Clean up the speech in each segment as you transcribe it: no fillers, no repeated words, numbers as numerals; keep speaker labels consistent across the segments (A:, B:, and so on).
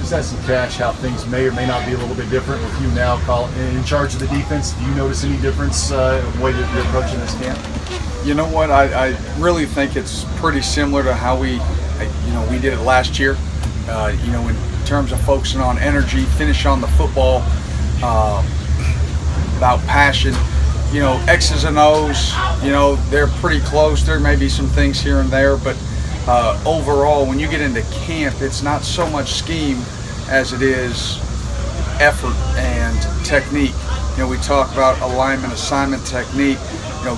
A: possessing catch, how things may or may not be a little bit different with you now in charge of the defense. Do you notice any difference in the way that you're approaching this camp?
B: You know what? I really think it's pretty similar to how we did it last year. In terms of focusing on energy, finish on the football, about passion. X's and O's, they're pretty close. There may be some things here and there, but overall, when you get into camp, it's not so much scheme as it is effort and technique. We talk about alignment, assignment, technique,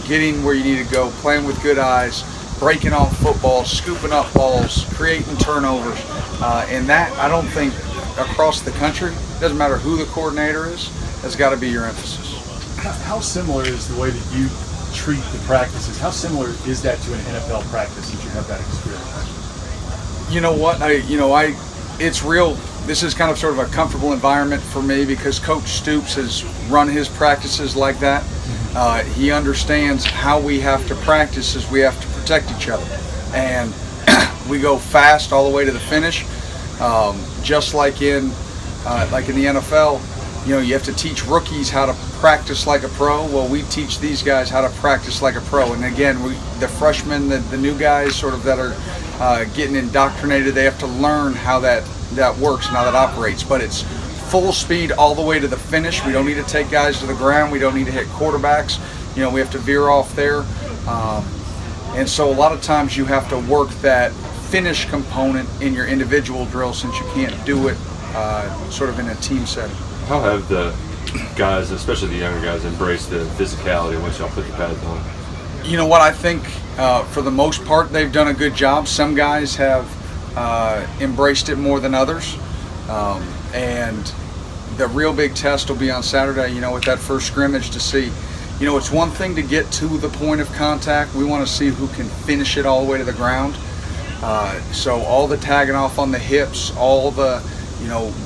B: getting where you need to go, playing with good eyes, breaking off footballs, scooping up balls, creating turnovers. And that, I don't think, across the country, doesn't matter who the coordinator is, has got to be your emphasis.
A: How similar is the way that you treat the practices? How similar is that to an NFL practice since you have that experience?
B: You know what? It's real. This is kind of sort of a comfortable environment for me because Coach Stoops has run his practices like that. He understands how we have to practice is we have to protect each other. And we go fast all the way to the finish. Just like in the NFL, you have to teach rookies how to practice like a pro. Well, we teach these guys how to practice like a pro. And again, the freshmen, the new guys sort of that are getting indoctrinated, they have to learn how that works and how that operates. But it's full speed all the way to the finish. We don't need to take guys to the ground. We don't need to hit quarterbacks. We have to veer off there. And so a lot of times you have to work that finish component in your individual drill since you can't do it sort of in a team setting.
C: How have the guys, especially the younger guys, embraced the physicality once y'all put the pads on?
B: You know what? I think for the most part they've done a good job. Some guys have embraced it more than others. And the real big test will be on Saturday, with that first scrimmage to see. It's one thing to get to the point of contact. We want to see who can finish it all the way to the ground. So all the tagging off on the hips, all the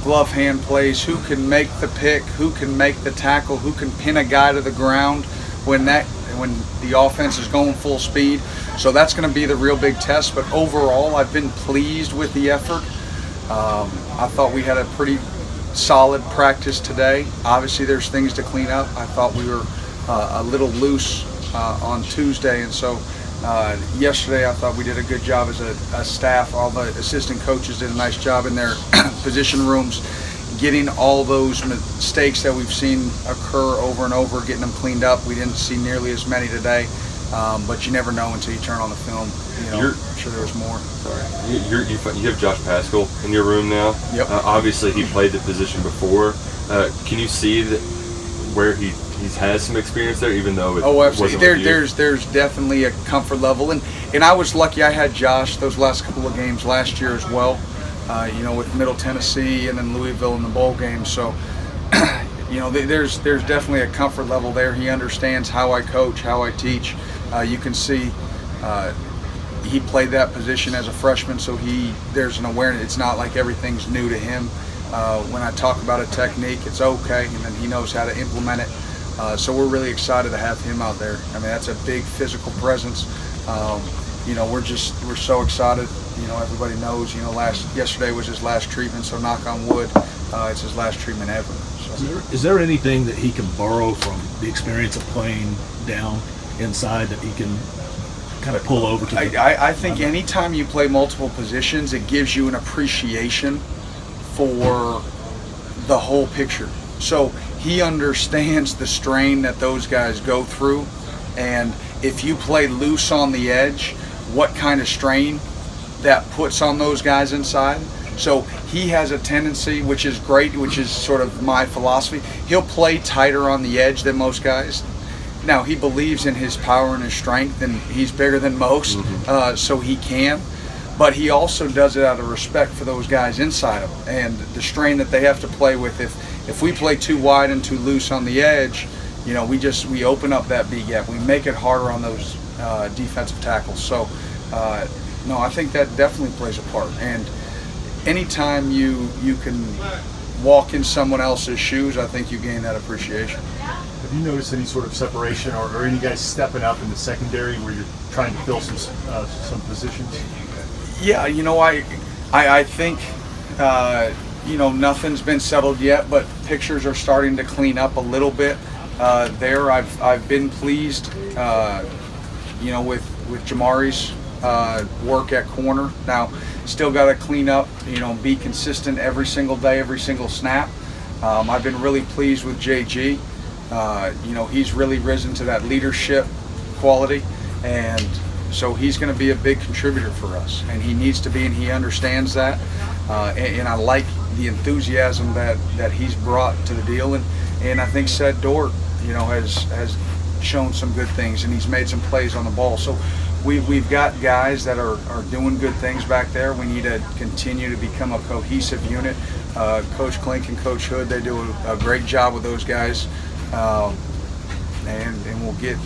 B: glove hand plays, who can make the pick, who can make the tackle, who can pin a guy to the ground when the offense is going full speed. So that's going to be the real big test. But overall, I've been pleased with the effort. I thought we had a pretty solid practice today. Obviously, there's things to clean up. I thought we were a little loose on Tuesday, and so yesterday I thought we did a good job as a staff. All the assistant coaches did a nice job in their position rooms, getting all those mistakes that we've seen occur over and over, getting them cleaned up. We didn't see nearly as many today, but you never know until you turn on the film. I'm sure there was more.
C: Sorry. You have Josh Paschal in your room now.
B: Yep.
C: Obviously, he played the position before. Can you see where he's had some experience there, even though it
B: absolutely.
C: wasn't
B: There's definitely a comfort level, and I was lucky. I had Josh those last couple of games last year as well. With Middle Tennessee and then Louisville in the bowl game. So, there's definitely a comfort level there. He understands how I coach, how I teach. You can see he played that position as a freshman, so there's an awareness. It's not like everything's new to him. When I talk about a technique, it's okay, and then he knows how to implement it. So we're really excited to have him out there. I mean, that's a big physical presence. We're so excited. Everybody knows. Yesterday was his last treatment, so knock on wood, it's his last treatment ever. So.
D: Is there anything that he can borrow from the experience of playing down inside that he can kind of pull over to?
B: I think anytime you play multiple positions, it gives you an appreciation for the whole picture. So he understands the strain that those guys go through, and if you play loose on the edge, what kind of strain that puts on those guys inside. So he has a tendency, which is great, which is sort of my philosophy. He'll play tighter on the edge than most guys. Now, he believes in his power and his strength, and he's bigger than most, so he can. But he also does it out of respect for those guys inside him and the strain that they have to play with. If we play too wide and too loose on the edge, we open up that B gap. We make it harder on those defensive tackles. So, no, I think that definitely plays a part. And anytime you can walk in someone else's shoes, I think you gain that appreciation.
A: Have you noticed any sort of separation or any guys stepping up in the secondary where you're trying to fill some positions?
B: Yeah, I think nothing's been settled yet, but pictures are starting to clean up a little bit. There, I've been pleased, with Jamari's work at corner. Now, still got to clean up, be consistent every single day, every single snap. I've been really pleased with JG. He's really risen to that leadership quality, and so he's going to be a big contributor for us, and he needs to be, and he understands that. And I like the enthusiasm that he's brought to the deal, and I think Seth Dort, has shown some good things, and he's made some plays on the ball. So we've got guys that are doing good things back there. We need to continue to become a cohesive unit. Coach Klink and Coach Hood, they do a great job with those guys, and we'll get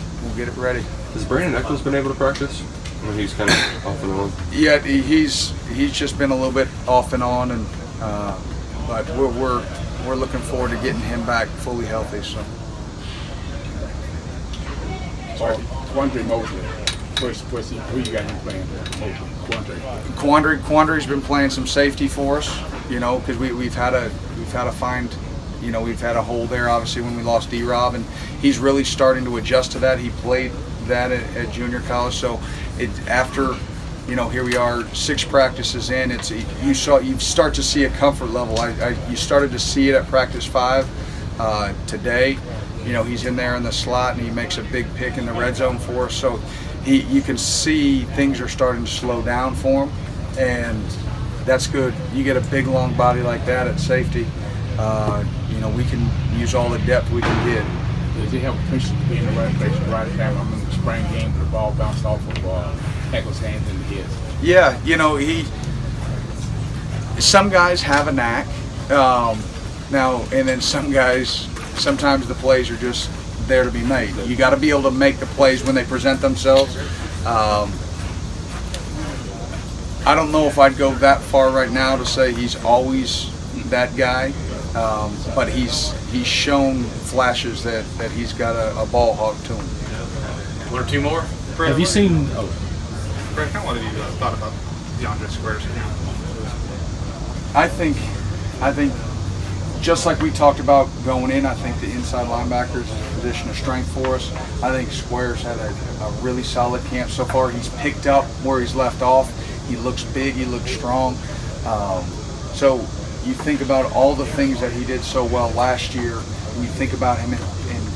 B: it ready.
C: Has Brandon Eccles been able to practice? I mean, he's kind of off and on.
B: Yeah, he's just been a little bit off and on, and but we're looking forward to getting him back fully healthy. So.
E: Quandre Mosley. First, who you got him playing? Quandre.
B: Quandre's been playing some safety for us, because we've had a find, we've had a hole there obviously when we lost D-Rob, and he's really starting to adjust to that. He played that at junior college, so after here we are 6 practices in, you start to see a comfort level. You started to see it at practice 5 today. He's in there in the slot, and he makes a big pick in the red zone for us. So you can see things are starting to slow down for him, and that's good. You get a big, long body like that at safety, we can use all the depth we can get.
E: Does he have a potential to be in the right place at the right time? I remember the spring game where the ball bounced off of Eccles' hands into his.
B: Yeah, some guys have a knack, now, and then some guys, sometimes the plays are just there to be made. You got to be able to make the plays when they present themselves. I don't know if I'd go that far right now to say he's always that guy, but he's shown flashes that he's got a ball hawk to him.
F: One or two more?
D: Have you seen?
F: Brett, what have you thought about DeAndre Squares?
B: I think just like we talked about going in, I think the inside linebacker is a position of strength for us. I think Squares had a really solid camp so far. He's picked up where he's left off. He looks big, he looks strong. So you think about all the things that he did so well last year, and you think about him in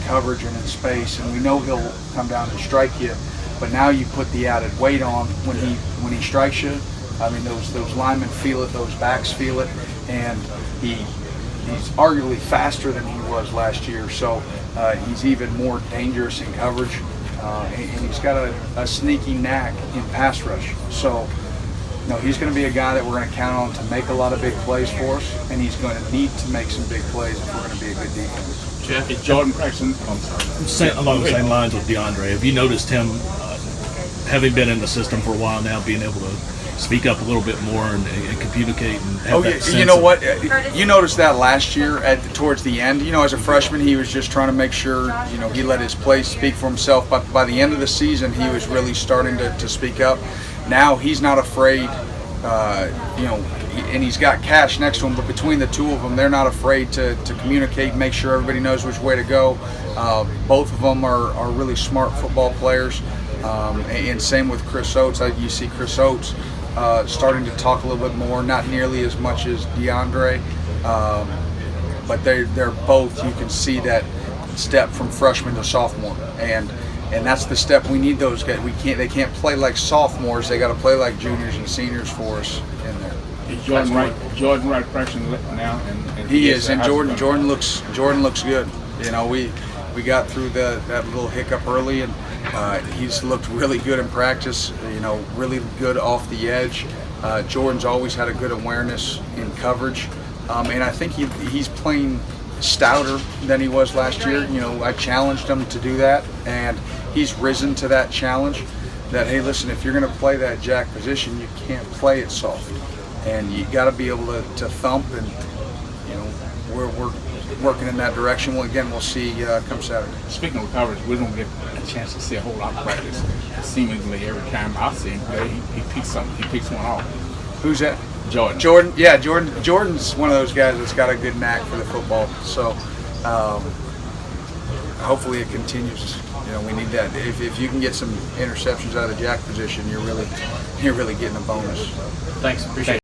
B: coverage and in space, and we know he'll come down and strike you, but now you put the added weight on when he strikes you. I mean, those linemen feel it, those backs feel it, and he's arguably faster than he was last year, so he's even more dangerous in coverage, and he's got a sneaky knack in pass rush. So, he's going to be a guy that we're going to count on to make a lot of big plays for us, and he's going to need to make some big plays if we're going to be a good defense.
E: Jeff, is Jordan Preston? I'm sorry.
D: Along the same lines with DeAndre, have you noticed him, having been in the system for a while now, being able to speak up a little bit more and communicate and have that sense
B: you know what? You noticed that last year towards the end. As a freshman, he was just trying to make sure, he let his play speak for himself. But by the end of the season, he was really starting to speak up. Now he's not afraid, and he's got Cash next to him. But between the two of them, they're not afraid to communicate, make sure everybody knows which way to go. Both of them are really smart football players. And same with Chris Oates. You see Chris Oates starting to talk a little bit more, not nearly as much as DeAndre, but they're both, you can see that step from freshman to sophomore, and that's the step we need those guys. They can't play like sophomores, they got to play like juniors and seniors for us in there.
E: Is Jordan Wright freshman now? And
B: he is, and Jordan looks good. We got through that little hiccup early, and he's looked really good in practice, really good off the edge. Jordan's always had a good awareness in coverage, and I think he's playing stouter than he was last year. I challenged him to do that, and he's risen to that challenge. That, hey, listen, if you're going to play that jack position, you can't play it soft, and you got to be able to thump, and we're working in that direction. Well, again, we'll see come Saturday.
E: Speaking of coverage, we don't get a chance to see a whole lot of practice. Seemingly every time I see him play, he picks something. He picks one off.
B: Who's that? Jordan's one of those guys that's got a good knack for the football. So hopefully it continues. You know, we need that. If you can get some interceptions out of the jack position, you're really getting a bonus.
A: Thanks. Appreciate it.